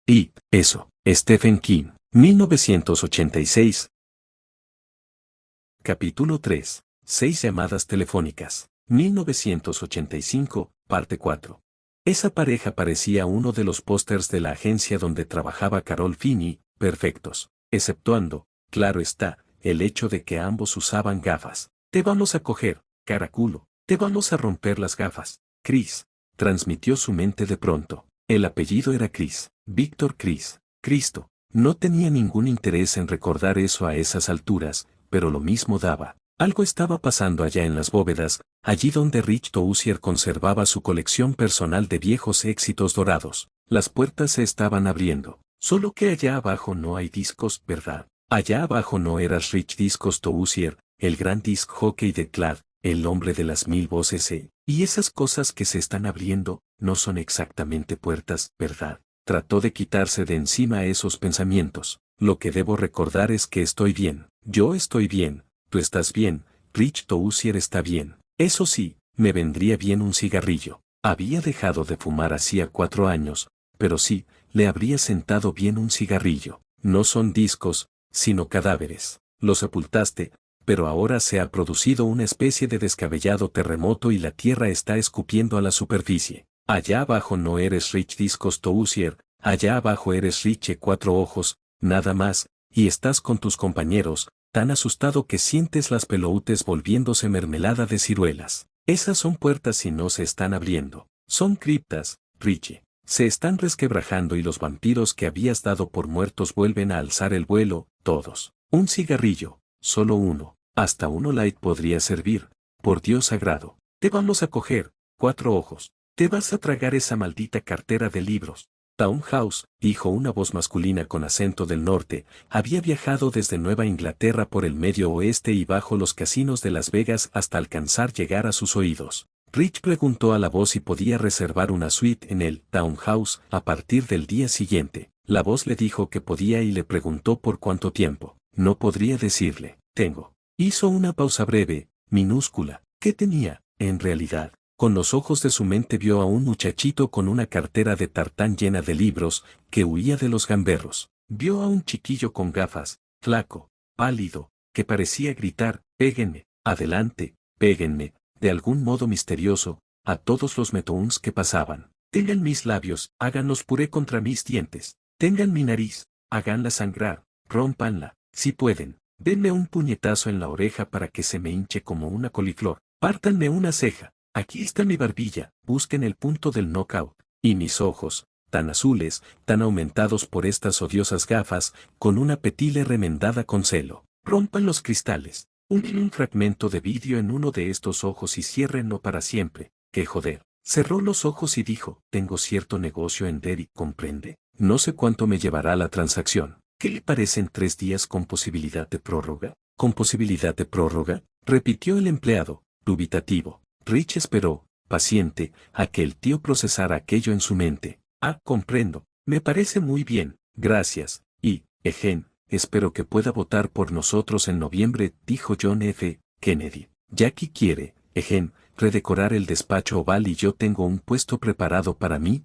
Y, eso, Stephen King, 1986. Capítulo 3. 6 llamadas telefónicas. 1985, parte 4. Esa pareja parecía uno de los pósters de la agencia donde trabajaba Carol Finney, perfectos, exceptuando, claro está, el hecho de que ambos usaban gafas. Te vamos a coger, caraculo, te vamos a romper las gafas. Chris, transmitió su mente de pronto. El apellido era Chris, Víctor Chris. Cristo, no tenía ningún interés en recordar eso a esas alturas, pero lo mismo daba. Algo estaba pasando allá en las bóvedas, allí donde Rich Tousier conservaba su colección personal de viejos éxitos dorados. Las puertas se estaban abriendo. Solo que allá abajo no hay discos, ¿verdad? Allá abajo no eras Rich Discos Tousier, el gran disc jockey de Clad, el hombre de las 1000 voces, y esas cosas que se están abriendo, no son exactamente puertas, ¿verdad? Trató de quitarse de encima esos pensamientos. Lo que debo recordar es que estoy bien. Yo estoy bien. Tú estás bien. Rich Tousier está bien. Eso sí, me vendría bien un cigarrillo. Había dejado de fumar hacía 4 años, pero sí, le habría sentado bien un cigarrillo. No son discos, sino cadáveres. Los sepultaste, pero ahora se ha producido una especie de descabellado terremoto y la tierra está escupiendo a la superficie. Allá abajo no eres Rich Discos Tousier, allá abajo eres Rich Cuatro Ojos, nada más, y estás con tus compañeros, tan asustado que sientes las peloutes volviéndose mermelada de ciruelas. Esas son puertas y no se están abriendo. Son criptas, Richie. Se están resquebrajando y los vampiros que habías dado por muertos vuelven a alzar el vuelo, todos. Un cigarrillo, solo uno, hasta uno light podría servir. Por Dios sagrado, te vamos a coger, Cuatro Ojos. Te vas a tragar esa maldita cartera de libros. Townhouse, dijo una voz masculina con acento del norte, había viajado desde Nueva Inglaterra por el medio oeste y bajo los casinos de Las Vegas hasta alcanzar llegar a sus oídos. Rich preguntó a la voz si podía reservar una suite en el Townhouse a partir del día siguiente. La voz le dijo que podía y le preguntó por cuánto tiempo. No podría decirle, tengo. Hizo una pausa breve, minúscula. ¿Qué tenía, en realidad? Con los ojos de su mente vio a un muchachito con una cartera de tartán llena de libros, que huía de los gamberros. Vio a un chiquillo con gafas, flaco, pálido, que parecía gritar, péguenme, adelante, péguenme, de algún modo misterioso, a todos los metoons que pasaban. Tengan mis labios, háganlos puré contra mis dientes. Tengan mi nariz, háganla sangrar, rómpanla, si pueden. Denme un puñetazo en la oreja para que se me hinche como una coliflor. Pártanme una ceja. Aquí está mi barbilla, busquen el punto del knockout. Y mis ojos, tan azules, tan aumentados por estas odiosas gafas, con una petile remendada con celo. Rompan los cristales. Unen un fragmento de vidrio en uno de estos ojos y ciérrenlo para siempre. ¡Qué joder! Cerró los ojos y dijo, tengo cierto negocio en Derry, ¿comprende? No sé cuánto me llevará la transacción. ¿Qué le parecen 3 días con posibilidad de prórroga? ¿Con posibilidad de prórroga? Repitió el empleado, dubitativo. Rich esperó, paciente, a que el tío procesara aquello en su mente. Ah, comprendo. Me parece muy bien, gracias. Y, espero que pueda votar por nosotros en noviembre, dijo John F. Kennedy. Jackie quiere, redecorar el despacho oval y yo tengo un puesto preparado para mí,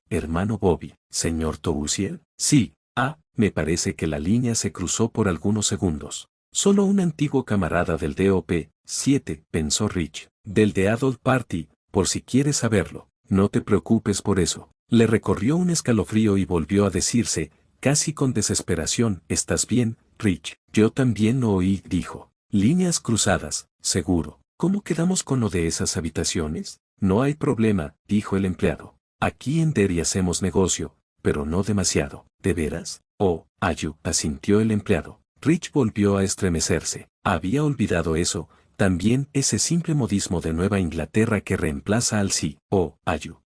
hermano Bobby. ¿Señor Tousier? Sí. Ah, me parece que la línea se cruzó por algunos segundos. Solo un antiguo camarada del DOP, 7, pensó Rich. Del The Adult Party, por si quieres saberlo. No te preocupes por eso. Le recorrió un escalofrío y volvió a decirse, casi con desesperación, ¿estás bien, Rich? Yo también lo oí, dijo. Líneas cruzadas, seguro. ¿Cómo quedamos con lo de esas habitaciones? No hay problema, dijo el empleado. Aquí en Derry hacemos negocio, pero no demasiado. ¿De veras? Oh, asintió el empleado. Rich volvió a estremecerse. Había olvidado eso, también ese simple modismo de Nueva Inglaterra que reemplaza al sí. Oh,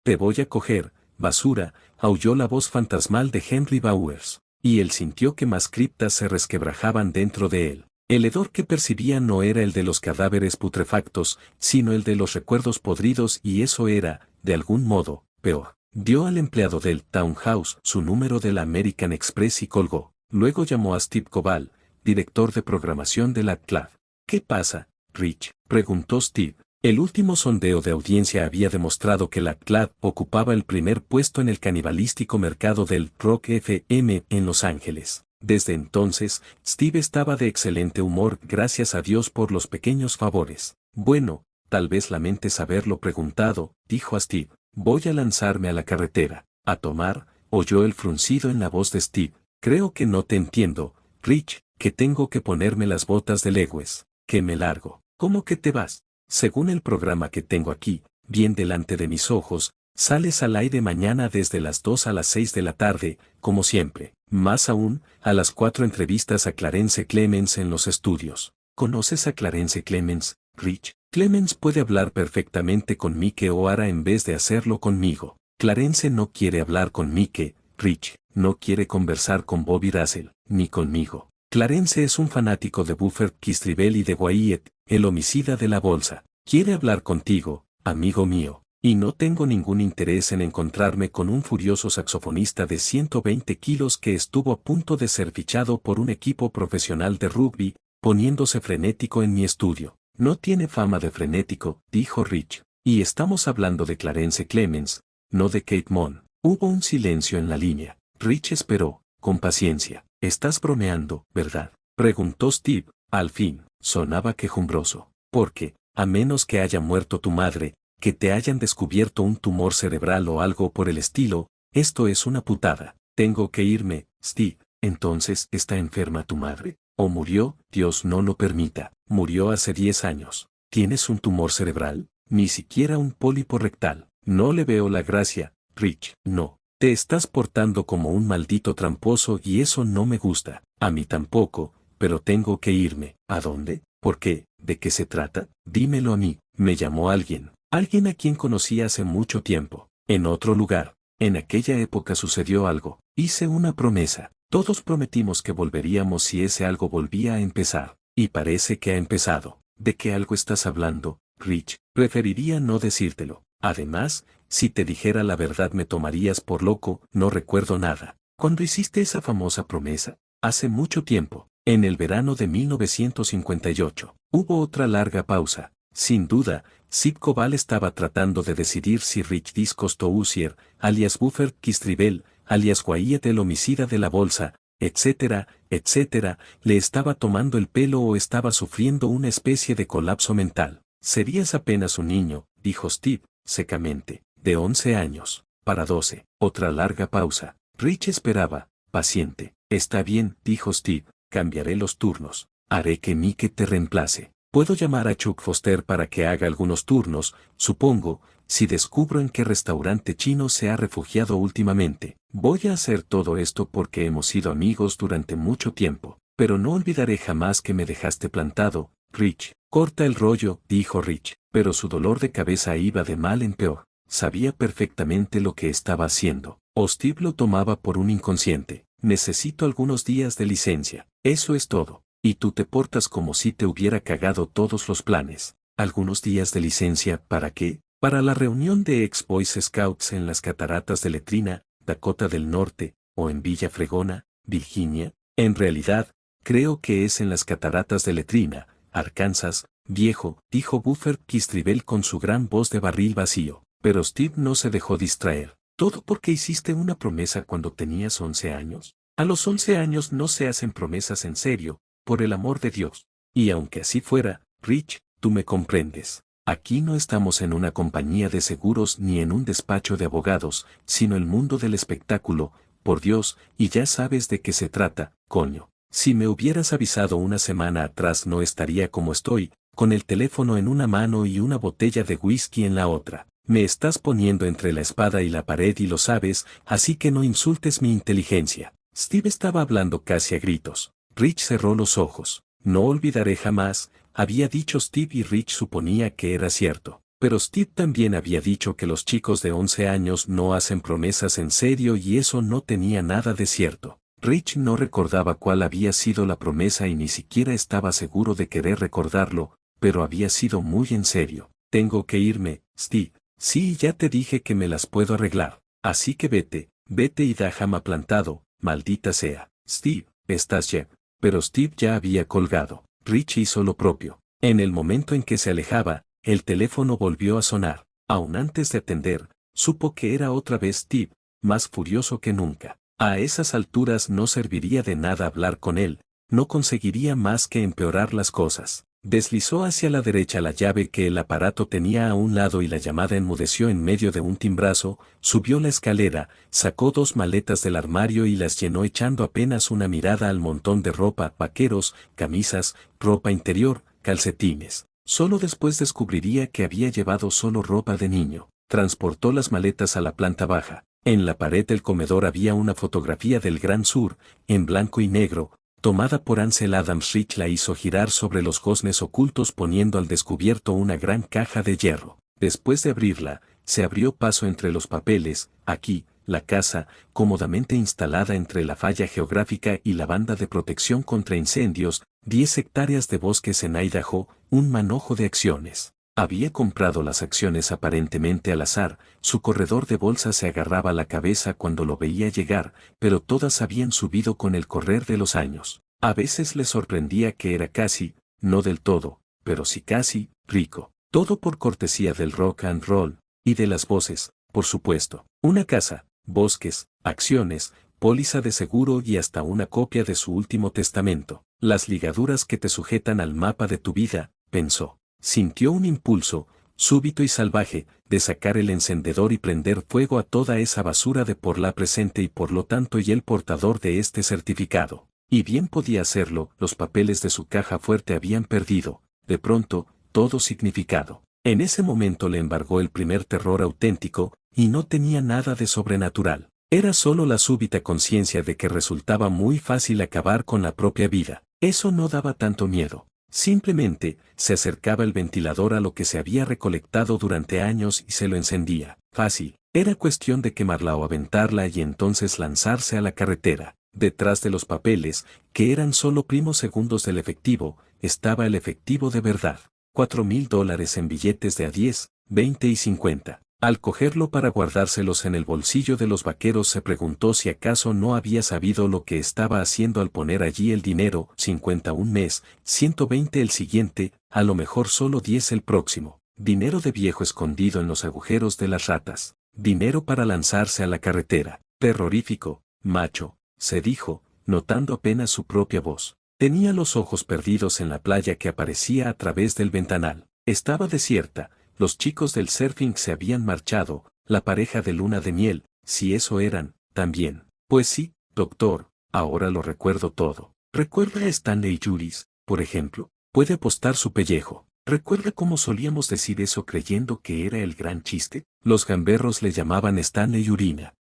te voy a coger, basura, aulló la voz fantasmal de Henry Bowers, y él sintió que más criptas se resquebrajaban dentro de él. El hedor que percibía no era el de los cadáveres putrefactos, sino el de los recuerdos podridos y eso era, de algún modo, peor. Dio al empleado del Townhouse su número de la American Express y colgó. Luego llamó a Steve Cobal, director de programación de la CLAD. ¿Qué pasa, Rich? Preguntó Steve. El último sondeo de audiencia había demostrado que la CLAD ocupaba el primer puesto en el canibalístico mercado del Rock FM en Los Ángeles. Desde entonces, Steve estaba de excelente humor, gracias a Dios por los pequeños favores. Bueno, tal vez lamentes haberlo preguntado, dijo a Steve. Voy a lanzarme a la carretera. ¿A tomar? Oyó el fruncido en la voz de Steve. Creo que no te entiendo, Rich, que tengo que ponerme las botas de legües. Que me largo. ¿Cómo que te vas? Según el programa que tengo aquí, bien delante de mis ojos, sales al aire mañana desde las 2 a las 6 de la tarde, como siempre. Más aún, a las 4 entrevistas a Clarence Clemens en los estudios. ¿Conoces a Clarence Clemens, Rich? Clemens puede hablar perfectamente con Mike O'Hara en vez de hacerlo conmigo. Clarence no quiere hablar con Mike, Rich, no quiere conversar con Bobby Russell, ni conmigo. Clarence es un fanático de Buffer Kistribel y de Wyatt, el homicida de la bolsa. Quiere hablar contigo, amigo mío, y no tengo ningún interés en encontrarme con un furioso saxofonista de 120 kilos que estuvo a punto de ser fichado por un equipo profesional de rugby, poniéndose frenético en mi estudio. No tiene fama de frenético, dijo Rich, y estamos hablando de Clarence Clemens, no de Kate Moon. Hubo un silencio en la línea. Rich esperó, con paciencia. ¿Estás bromeando, verdad? Preguntó Steve, al fin. Sonaba quejumbroso. Porque, a menos que haya muerto tu madre, que te hayan descubierto un tumor cerebral o algo por el estilo, esto es una putada. Tengo que irme, Steve. Entonces, ¿está enferma tu madre? ¿O murió? Dios no lo permita. Murió hace 10 años. ¿Tienes un tumor cerebral? Ni siquiera un pólipo rectal. No le veo la gracia, Rich. No. Te estás portando como un maldito tramposo y eso no me gusta. A mí tampoco, pero tengo que irme. ¿A dónde? ¿Por qué? ¿De qué se trata? Dímelo a mí. Me llamó alguien. Alguien a quien conocí hace mucho tiempo. En otro lugar. En aquella época sucedió algo. Hice una promesa. Todos prometimos que volveríamos si ese algo volvía a empezar. Y parece que ha empezado. ¿De qué algo estás hablando, Rich? Preferiría no decírtelo. Además, si te dijera la verdad me tomarías por loco, no recuerdo nada. ¿Cuándo hiciste esa famosa promesa? Hace mucho tiempo, en el verano de 1958. Hubo otra larga pausa. Sin duda, Sid Koval estaba tratando de decidir si Rich Discos Tousier, alias Buffer Kistribel, alias Wyatt el homicida de la bolsa, etcétera, etcétera, le estaba tomando el pelo o estaba sufriendo una especie de colapso mental. Serías apenas un niño, dijo Steve, secamente, de 11 años, para 12. Otra larga pausa. Rich esperaba, paciente. Está bien, dijo Steve, cambiaré los turnos. Haré que Mike te reemplace. Puedo llamar a Chuck Foster para que haga algunos turnos, supongo, si descubro en qué restaurante chino se ha refugiado últimamente. Voy a hacer todo esto porque hemos sido amigos durante mucho tiempo, pero no olvidaré jamás que me dejaste plantado, Rich. Corta el rollo, dijo Rich, pero su dolor de cabeza iba de mal en peor. Sabía perfectamente lo que estaba haciendo. O Steve lo tomaba por un inconsciente. Necesito algunos días de licencia. Eso es todo. Y tú te portas como si te hubiera cagado todos los planes. ¿Algunos días de licencia para qué? Para la reunión de ex Boy Scouts en las cataratas de Letrina, Dakota del Norte, o en Villa Fregona, Virginia. En realidad, creo que es en las cataratas de Letrina, Arkansas, viejo, dijo Buffer Kistribel con su gran voz de barril vacío. Pero Steve no se dejó distraer. ¿Todo porque hiciste una promesa cuando tenías 11 años? A los 11 años no se hacen promesas en serio, por el amor de Dios. Y aunque así fuera, Rich, tú me comprendes. Aquí no estamos en una compañía de seguros ni en un despacho de abogados, sino el mundo del espectáculo, por Dios, y ya sabes de qué se trata, coño. Si me hubieras avisado una semana atrás no estaría como estoy, con el teléfono en una mano y una botella de whisky en la otra. Me estás poniendo entre la espada y la pared y lo sabes, así que no insultes mi inteligencia. Steve estaba hablando casi a gritos. Rich cerró los ojos. No olvidaré jamás, había dicho Steve y Rich suponía que era cierto. Pero Steve también había dicho que los chicos de 11 años no hacen promesas en serio y eso no tenía nada de cierto. Rich no recordaba cuál había sido la promesa y ni siquiera estaba seguro de querer recordarlo, pero había sido muy en serio. Tengo que irme, Steve. Sí, ya te dije que me las puedo arreglar. Así que vete, vete y déjame plantado, maldita sea. Steve, estás Jeff. Pero Steve ya había colgado. Rich hizo lo propio. En el momento en que se alejaba, el teléfono volvió a sonar. Aún antes de atender, supo que era otra vez Steve, más furioso que nunca. A esas alturas no serviría de nada hablar con él, no conseguiría más que empeorar las cosas. Deslizó hacia la derecha la llave que el aparato tenía a un lado y la llamada enmudeció en medio de un timbrazo, subió la escalera, sacó 2 maletas del armario y las llenó echando apenas una mirada al montón de ropa, vaqueros, camisas, ropa interior, calcetines. Solo después descubriría que había llevado solo ropa de niño. Transportó las maletas a la planta baja. En la pared del comedor había una fotografía del Gran Sur, en blanco y negro, tomada por Ansel Adams. Rich la hizo girar sobre los goznes ocultos poniendo al descubierto una gran caja de hierro. Después de abrirla, se abrió paso entre los papeles. Aquí, la casa, cómodamente instalada entre la falla geográfica y la banda de protección contra incendios, 10 hectáreas de bosques en Idaho, un manojo de acciones. Había comprado las acciones aparentemente al azar, su corredor de bolsa se agarraba la cabeza cuando lo veía llegar, pero todas habían subido con el correr de los años. A veces le sorprendía que era casi, no del todo, pero sí casi, rico. Todo por cortesía del rock and roll, y de las voces, por supuesto. Una casa, bosques, acciones, póliza de seguro y hasta una copia de su último testamento. Las ligaduras que te sujetan al mapa de tu vida, pensó. Sintió un impulso, súbito y salvaje, de sacar el encendedor y prender fuego a toda esa basura de por la presente y por lo tanto y el portador de este certificado. Y bien podía hacerlo, los papeles de su caja fuerte habían perdido, de pronto, todo significado. En ese momento le embargó el primer terror auténtico, y no tenía nada de sobrenatural. Era solo la súbita conciencia de que resultaba muy fácil acabar con la propia vida. Eso no daba tanto miedo. Simplemente, se acercaba el ventilador a lo que se había recolectado durante años y se lo encendía. Fácil. Era cuestión de quemarla o aventarla y entonces lanzarse a la carretera. Detrás de los papeles, que eran solo primos segundos del efectivo, estaba el efectivo de verdad. $4,000 en billetes de a 10, 20 y 50. Al cogerlo para guardárselos en el bolsillo de los vaqueros se preguntó si acaso no había sabido lo que estaba haciendo al poner allí el dinero, 50 un mes, 120 el siguiente, a lo mejor solo 10 el próximo. Dinero de viejo escondido en los agujeros de las ratas. Dinero para lanzarse a la carretera. Terrorífico, macho, se dijo, notando apenas su propia voz. Tenía los ojos perdidos en la playa que aparecía a través del ventanal. Estaba desierta. Los chicos del surfing se habían marchado, la pareja de luna de miel, si eso eran, también. Pues sí, doctor, ahora lo recuerdo todo. ¿Recuerda a Stanley Juris, por ejemplo? Puede apostar su pellejo. ¿Recuerda cómo solíamos decir eso creyendo que era el gran chiste? Los gamberros le llamaban Stanley Urina.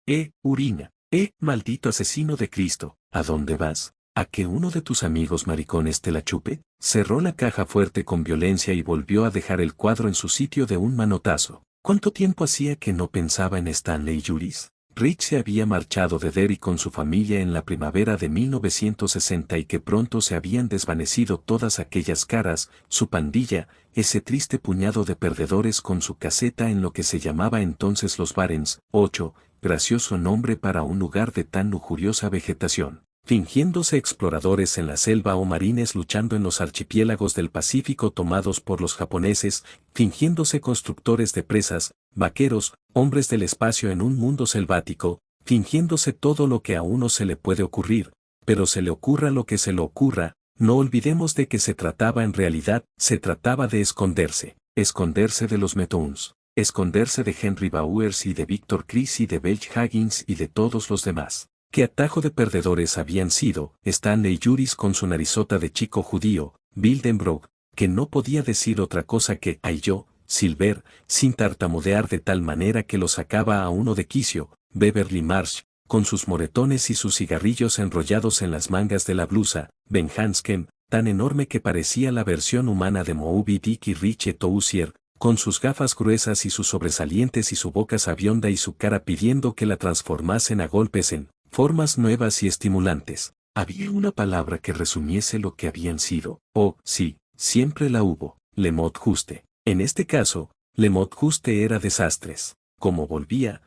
Urina. Maldito asesino de Cristo. ¿A dónde vas? ¿A que uno de tus amigos maricones te la chupe? Cerró la caja fuerte con violencia y volvió a dejar el cuadro en su sitio de un manotazo. ¿Cuánto tiempo hacía que no pensaba en Stanley Juris? Rich se había marchado de Derry con su familia en la primavera de 1960 y que pronto se habían desvanecido todas aquellas caras, su pandilla, ese triste puñado de perdedores con su caseta en lo que se llamaba entonces los Barrens, 8, gracioso nombre para un lugar de tan lujuriosa vegetación. Fingiéndose exploradores en la selva o marines luchando en los archipiélagos del Pacífico tomados por los japoneses, fingiéndose constructores de presas, vaqueros, hombres del espacio en un mundo selvático, fingiéndose todo lo que a uno se le puede ocurrir, pero se le ocurra lo que se le ocurra, no olvidemos de que se trataba en realidad, se trataba de esconderse de los Metoons, esconderse de Henry Bowers y de Victor Criss y de Belch Higgins y de todos los demás. ¿Qué atajo de perdedores habían sido? Stanley Juris con su narizota de chico judío, Bildenbrough, que no podía decir otra cosa que «ay yo», Silver, sin tartamudear de tal manera que lo sacaba a uno de quicio, Beverly Marsh, con sus moretones y sus cigarrillos enrollados en las mangas de la blusa, Ben Hansken, tan enorme que parecía la versión humana de Moby Dick y Richie Tousier, con sus gafas gruesas y sus sobresalientes y su boca sabionda y su cara pidiendo que la transformasen a golpes en formas nuevas y estimulantes. ¿Había una palabra que resumiese lo que habían sido? Oh, sí, siempre la hubo, le mot juste. En este caso, le mot juste era desastres. Como volvía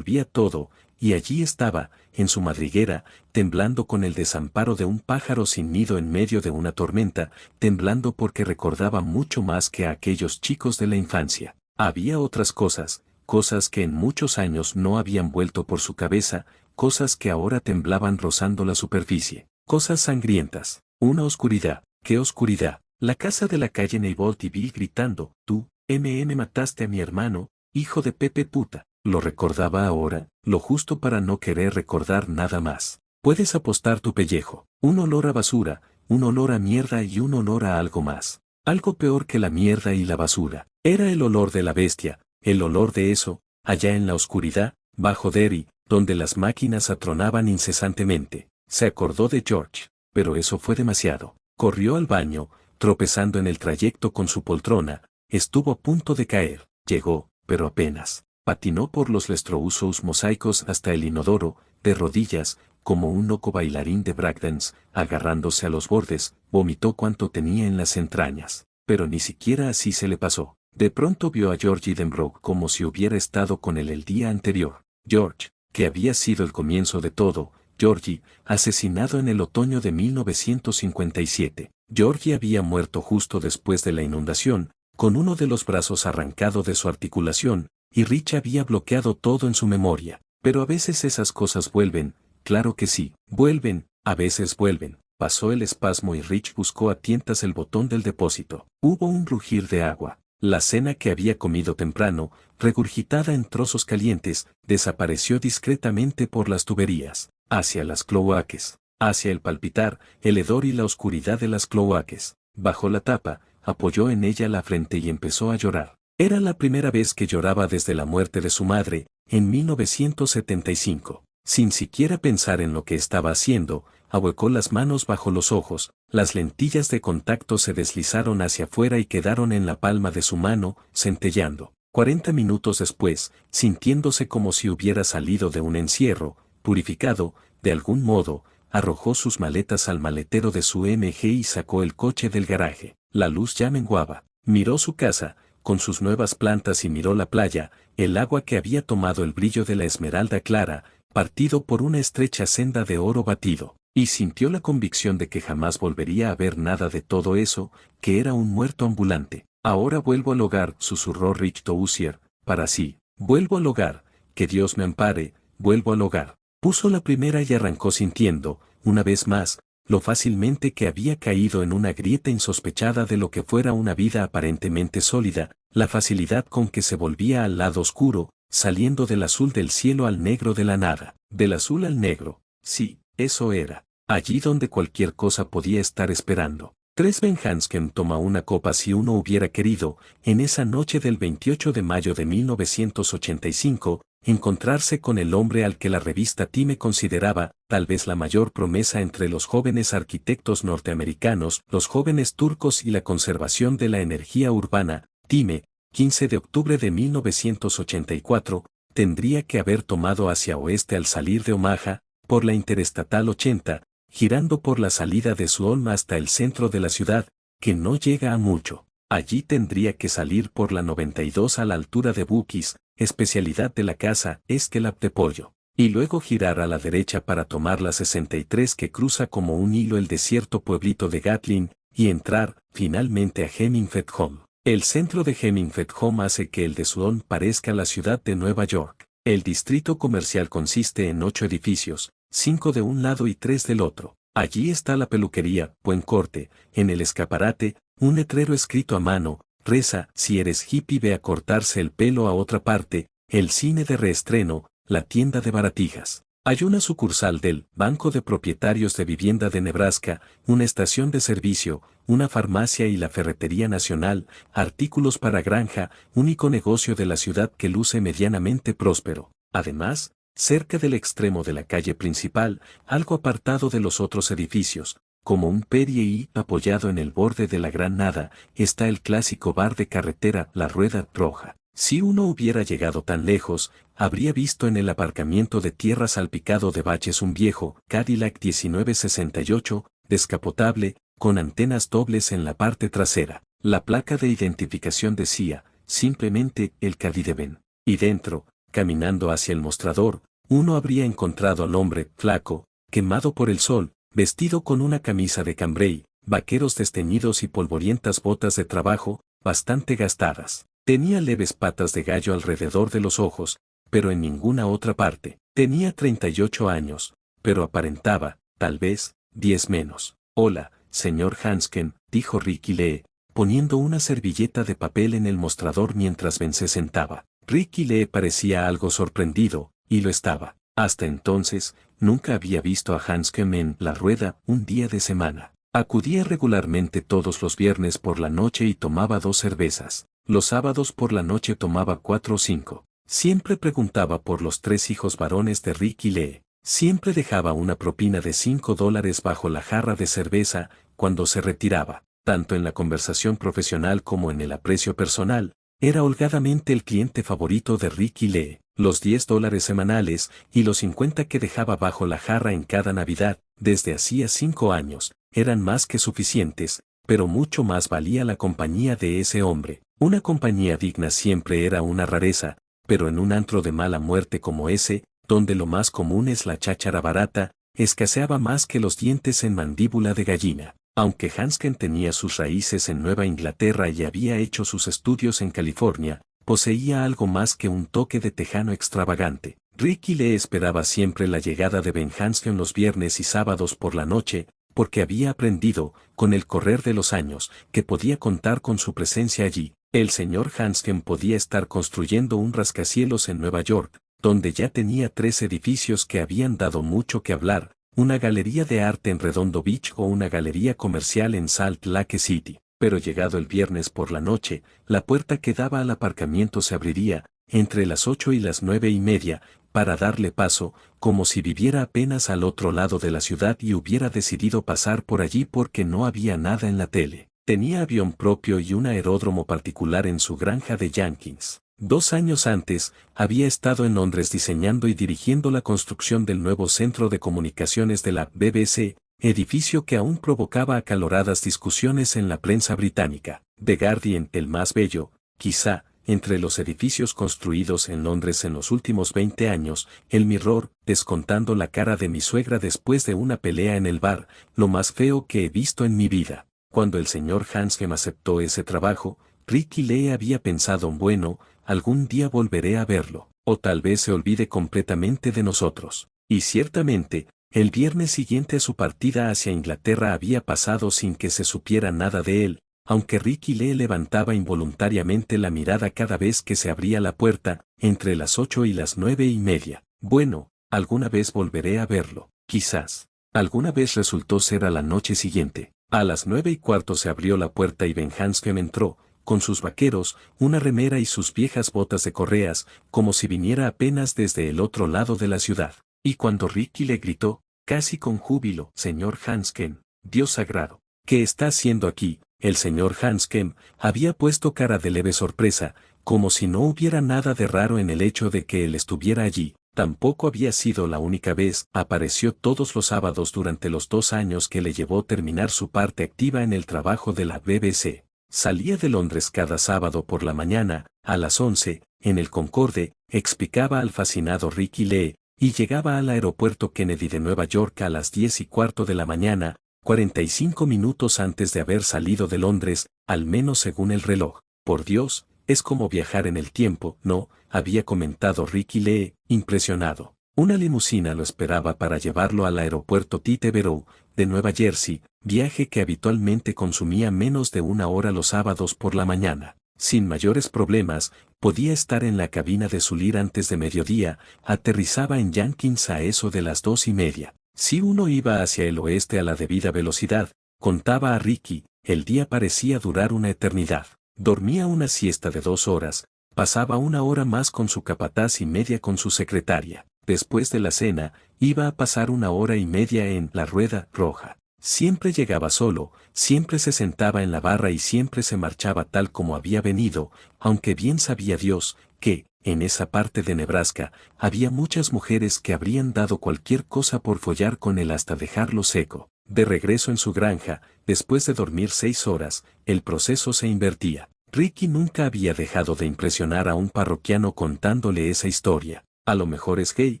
todo, y allí estaba, en su madriguera, temblando con el desamparo de un pájaro sin nido en medio de una tormenta, temblando porque recordaba mucho más que a aquellos chicos de la infancia. Había otras cosas, cosas que en muchos años no habían vuelto por su cabeza, cosas que ahora temblaban rozando la superficie, cosas sangrientas, una oscuridad. ¡Qué oscuridad! La casa de la calle Neibolt y Bill gritando, tú, mataste a mi hermano, hijo de Pepe puta. Lo recordaba ahora, lo justo para no querer recordar nada más. Puedes apostar tu pellejo. Un olor a basura, un olor a mierda y un olor a algo más. Algo peor que la mierda y la basura. Era el olor de la bestia, el olor de eso, allá en la oscuridad, bajo Derry, donde las máquinas atronaban incesantemente. Se acordó de George, pero eso fue demasiado. Corrió al baño, tropezando en el trayecto con su poltrona, estuvo a punto de caer, llegó, pero apenas. Patinó por los lustrosos mosaicos hasta el inodoro, de rodillas, como un loco bailarín de breakdance, agarrándose a los bordes, vomitó cuanto tenía en las entrañas. Pero ni siquiera así se le pasó. De pronto vio a George Denbrough como si hubiera estado con él el día anterior. George, que había sido el comienzo de todo, Georgie, asesinado en el otoño de 1957. Georgie había muerto justo después de la inundación, con uno de los brazos arrancado de su articulación, y Rich había bloqueado todo en su memoria. Pero a veces esas cosas vuelven, claro que sí, vuelven, a veces vuelven. Pasó el espasmo y Rich buscó a tientas el botón del depósito. Hubo un rugir de agua. La cena que había comido temprano, regurgitada en trozos calientes, desapareció discretamente por las tuberías, hacia las cloaques, hacia el palpitar, el hedor y la oscuridad de las cloaques. Bajó la tapa, apoyó en ella la frente y empezó a llorar. Era la primera vez que lloraba desde la muerte de su madre, en 1975. Sin siquiera pensar en lo que estaba haciendo, ahuecó las manos bajo los ojos, las lentillas de contacto se deslizaron hacia afuera y quedaron en la palma de su mano, centelleando. 40 minutos después, sintiéndose como si hubiera salido de un encierro, purificado, de algún modo, arrojó sus maletas al maletero de su MG y sacó el coche del garaje. La luz ya menguaba. Miró su casa, con sus nuevas plantas y miró la playa, el agua que había tomado el brillo de la esmeralda clara, partido por una estrecha senda de oro batido, y sintió la convicción de que jamás volvería a ver nada de todo eso, que era un muerto ambulante. Ahora vuelvo al hogar, susurró Rich Tousier, para sí. Vuelvo al hogar, que Dios me ampare, vuelvo al hogar. Puso la primera y arrancó sintiendo, una vez más, lo fácilmente que había caído en una grieta insospechada de lo que fuera una vida aparentemente sólida, la facilidad con que se volvía al lado oscuro, saliendo del azul del cielo al negro de la nada, del azul al negro. Sí, eso era, allí donde cualquier cosa podía estar esperando. Ben Hansken toma una copa si uno hubiera querido, en esa noche del 28 de mayo de 1985, encontrarse con el hombre al que la revista Time consideraba, tal vez la mayor promesa entre los jóvenes arquitectos norteamericanos, los jóvenes turcos y la conservación de la energía urbana. Time, 15 de octubre de 1984, tendría que haber tomado hacia oeste al salir de Omaha, por la Interestatal 80, girando por la salida de Suolma hasta el centro de la ciudad, que no llega a mucho. Allí tendría que salir por la 92 a la altura de Bukis, especialidad de la casa Esquelap de pollo, y luego girar a la derecha para tomar la 63 que cruza como un hilo el desierto pueblito de Gatlin, y entrar, finalmente a Hemingway Home. El centro de Hemingway Home hace que el de Suon parezca la ciudad de Nueva York. El distrito comercial consiste en 8 edificios, 5 de un lado y 3 del otro. Allí está la peluquería, buen corte, en el escaparate, un letrero escrito a mano, reza, si eres hippie ve a cortarse el pelo a otra parte, el cine de reestreno, la tienda de baratijas. Hay una sucursal del Banco de Propietarios de Vivienda de Nebraska, una estación de servicio, una farmacia y la Ferretería Nacional, artículos para granja, único negocio de la ciudad que luce medianamente próspero. Además, cerca del extremo de la calle principal, algo apartado de los otros edificios, como un perie y apoyado en el borde de la gran nada, está el clásico bar de carretera La Rueda Roja. Si uno hubiera llegado tan lejos, habría visto en el aparcamiento de tierra salpicado de baches un viejo Cadillac 1968, descapotable, con antenas dobles en la parte trasera. La placa de identificación decía, simplemente, el Cadillac. Y dentro, caminando hacia el mostrador, uno habría encontrado al hombre, flaco, quemado por el sol, vestido con una camisa de cambray, vaqueros desteñidos y polvorientas botas de trabajo, bastante gastadas. Tenía leves patas de gallo alrededor de los ojos, pero en ninguna otra parte. Tenía 38 años, pero aparentaba, tal vez, 10 menos. Hola, señor Hansken, dijo Ricky Lee, poniendo una servilleta de papel en el mostrador mientras Ben se sentaba. Ricky Lee parecía algo sorprendido, y lo estaba. Hasta entonces, nunca había visto a Hansken en la rueda un día de semana. Acudía regularmente todos los viernes por la noche y tomaba 2 cervezas. Los sábados por la noche tomaba 4 o 5. Siempre preguntaba por los 3 hijos varones de Ricky Lee. Siempre dejaba una propina de $5 bajo la jarra de cerveza cuando se retiraba. Tanto en la conversación profesional como en el aprecio personal, era holgadamente el cliente favorito de Ricky Lee. Los $10 semanales y los 50 que dejaba bajo la jarra en cada Navidad, desde hacía 5 años, eran más que suficientes, pero mucho más valía la compañía de ese hombre. Una compañía digna siempre era una rareza, pero en un antro de mala muerte como ese, donde lo más común es la cháchara barata, escaseaba más que los dientes en mandíbula de gallina. Aunque Hansken tenía sus raíces en Nueva Inglaterra y había hecho sus estudios en California, poseía algo más que un toque de tejano extravagante. Ricky Lee esperaba siempre la llegada de Ben Hansken los viernes y sábados por la noche, porque había aprendido, con el correr de los años, que podía contar con su presencia allí. El señor Hansken podía estar construyendo un rascacielos en Nueva York, donde ya tenía 3 edificios que habían dado mucho que hablar, una galería de arte en Redondo Beach o una galería comercial en Salt Lake City. Pero llegado el viernes por la noche, la puerta que daba al aparcamiento se abriría, entre las 8 y las 9:30, para darle paso, como si viviera apenas al otro lado de la ciudad y hubiera decidido pasar por allí porque no había nada en la tele. Tenía avión propio y un aeródromo particular en su granja de Jenkins. 2 años antes, había estado en Londres diseñando y dirigiendo la construcción del nuevo centro de comunicaciones de la BBC, edificio que aún provocaba acaloradas discusiones en la prensa británica. The Guardian, el más bello, quizá, entre los edificios construidos en Londres en los últimos 20 años, el Mirror, descontando la cara de mi suegra después de una pelea en el bar, lo más feo que he visto en mi vida. Cuando el señor Hansken aceptó ese trabajo, Ricky Lee había pensado, bueno, algún día volveré a verlo, o tal vez se olvide completamente de nosotros. Y ciertamente, el viernes siguiente a su partida hacia Inglaterra había pasado sin que se supiera nada de él, aunque Ricky Lee levantaba involuntariamente la mirada cada vez que se abría la puerta, entre las 8 y las 9:30. Bueno, alguna vez volveré a verlo, quizás. Alguna vez resultó ser a la noche siguiente. A las 9:15 se abrió la puerta y Ben Hansken entró, con sus vaqueros, una remera y sus viejas botas de correas, como si viniera apenas desde el otro lado de la ciudad. Y cuando Ricky le gritó, casi con júbilo, señor Hansken, Dios sagrado, ¿qué está haciendo aquí? El señor Hansken había puesto cara de leve sorpresa, como si no hubiera nada de raro en el hecho de que él estuviera allí. Tampoco había sido la única vez, apareció todos los sábados durante los 2 años que le llevó terminar su parte activa en el trabajo de la BBC. Salía de Londres cada sábado por la mañana, a las 11, en el Concorde, explicaba al fascinado Ricky Lee, y llegaba al aeropuerto Kennedy de Nueva York a las 10:15 de la mañana, 45 minutos antes de haber salido de Londres, al menos según el reloj. Por Dios, es como viajar en el tiempo, ¿no?, había comentado Ricky Lee, impresionado. Una limusina lo esperaba para llevarlo al aeropuerto Teterboro, de Nueva Jersey, viaje que habitualmente consumía menos de 1 hora los sábados por la mañana. Sin mayores problemas, podía estar en la cabina de Zulir antes de mediodía, aterrizaba en Jenkins a eso de las 2:30. Si uno iba hacia el oeste a la debida velocidad, contaba a Ricky, el día parecía durar una eternidad. Dormía una siesta de 2 horas, pasaba 1 hora más con su capataz y media con su secretaria. Después de la cena, iba a pasar 1 hora y media en la Rueda Roja. Siempre llegaba solo, siempre se sentaba en la barra y siempre se marchaba tal como había venido, aunque bien sabía Dios, que, en esa parte de Nebraska, había muchas mujeres que habrían dado cualquier cosa por follar con él hasta dejarlo seco. De regreso en su granja, después de dormir 6 horas, el proceso se invertía. Ricky nunca había dejado de impresionar a un parroquiano contándole esa historia. A lo mejor es gay,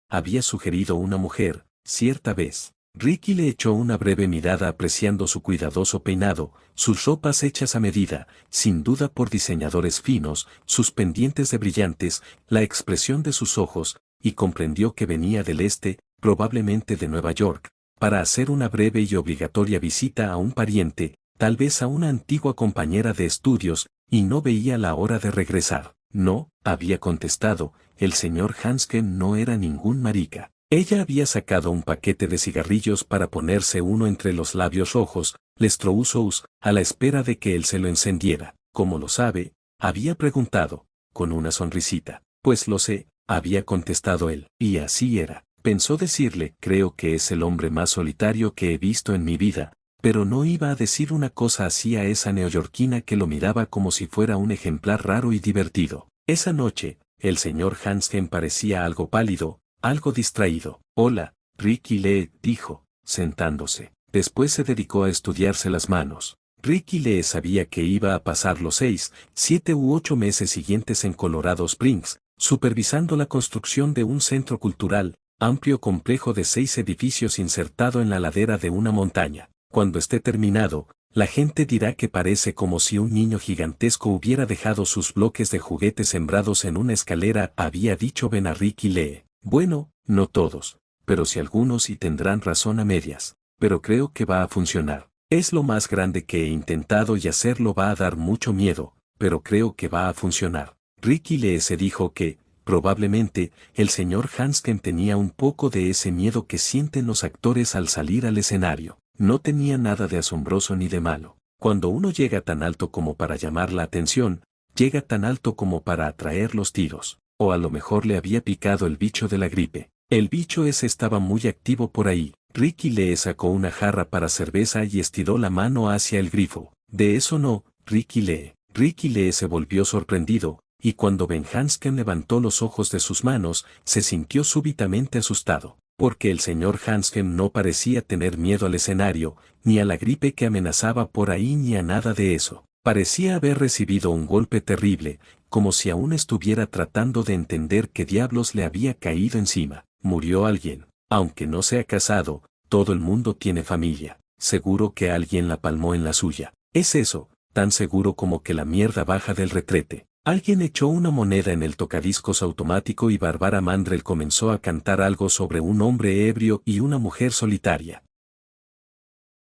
había sugerido una mujer, cierta vez. Ricky le echó una breve mirada apreciando su cuidadoso peinado, sus ropas hechas a medida, sin duda por diseñadores finos, sus pendientes de brillantes, la expresión de sus ojos, y comprendió que venía del este, probablemente de Nueva York, para hacer una breve y obligatoria visita a un pariente, tal vez a una antigua compañera de estudios, y no veía la hora de regresar. No, había contestado, el señor Hansken no era ningún marica. Ella había sacado un paquete de cigarrillos para ponerse uno entre los labios rojos, les troussous, a la espera de que él se lo encendiera. ¿Cómo lo sabe? Había preguntado, con una sonrisita. Pues lo sé, había contestado él. Y así era. Pensó decirle, creo que es el hombre más solitario que he visto en mi vida, pero no iba a decir una cosa así a esa neoyorquina que lo miraba como si fuera un ejemplar raro y divertido. Esa noche, el señor Hansken parecía algo pálido, algo distraído. Hola, Ricky Lee, dijo, sentándose. Después se dedicó a estudiarse las manos. Ricky Lee sabía que iba a pasar los 6, 7 u 8 meses siguientes en Colorado Springs, supervisando la construcción de un centro cultural, amplio complejo de 6 edificios insertado en la ladera de una montaña. Cuando esté terminado, la gente dirá que parece como si un niño gigantesco hubiera dejado sus bloques de juguete sembrados en una escalera, había dicho Ben a Ricky Lee. Bueno, no todos, pero si algunos y tendrán razón a medias, pero creo que va a funcionar. Es lo más grande que he intentado y hacerlo va a dar mucho miedo, pero creo que va a funcionar. Ricky Lee se dijo que, probablemente, el señor Hansken tenía un poco de ese miedo que sienten los actores al salir al escenario. No tenía nada de asombroso ni de malo. Cuando uno llega tan alto como para llamar la atención, llega tan alto como para atraer los tiros. O a lo mejor le había picado el bicho de la gripe. El bicho ese estaba muy activo por ahí. Ricky Lee sacó una jarra para cerveza y estiró la mano hacia el grifo. De eso no, Ricky Lee. Ricky Lee se volvió sorprendido, y cuando Ben Hansken levantó los ojos de sus manos, se sintió súbitamente asustado, porque el señor Hansken no parecía tener miedo al escenario, ni a la gripe que amenazaba por ahí ni a nada de eso. Parecía haber recibido un golpe terrible, como si aún estuviera tratando de entender qué diablos le había caído encima. Murió alguien, aunque no sea casado, todo el mundo tiene familia, seguro que alguien la palmó en la suya. Es eso, tan seguro como que la mierda baja del retrete. Alguien echó una moneda en el tocadiscos automático y Bárbara Mandrell comenzó a cantar algo sobre un hombre ebrio y una mujer solitaria.